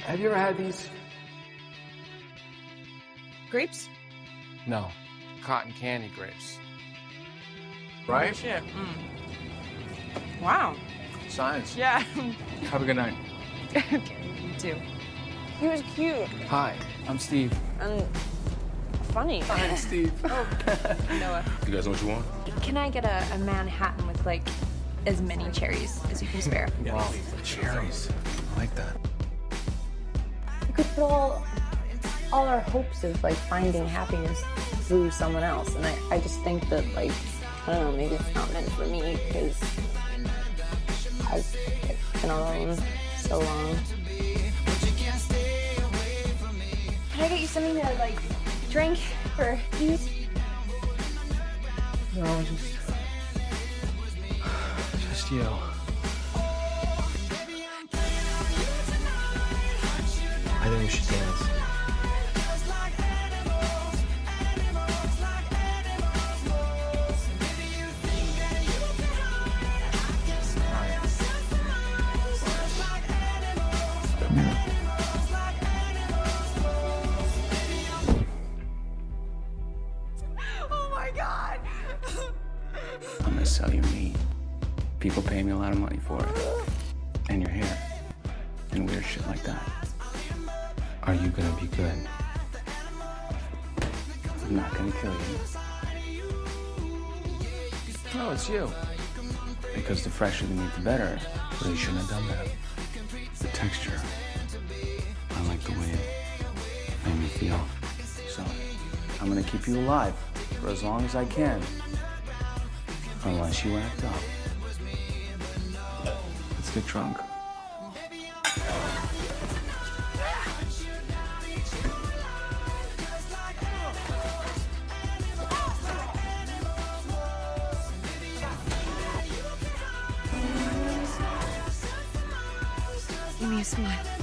Have you ever had these? Grapes? No, cotton candy grapes. Oh, Right? shit. Wow. Science. Yeah. Have a good night. Okay, you too. He was cute Hi, I'm Steve. and funny. I'm Steve. Oh, Noah. You guys know what you want? Can I get a Manhattan with like as many cherries as you can spare? Wow, cherries. I like that. You could put all our hopes of like finding happiness through someone else, and I just think that like I don't know, maybe it's not meant for me because I've been alone so long. Can I get you something to like drink or eat? No, just you. I think we should dance. Oh my God! I'm gonna sell you meat. People pay me a lot of money for it. And your hair. And weird shit like that. Are you gonna be good? I'm not gonna kill you. No, it's you. Because the fresher the meat, the better. But you shouldn't have done that. The texture. I like the way it made me feel. So, I'm gonna keep you alive for as long as I can. Unless you act up. Let's get drunk. Give me a smile.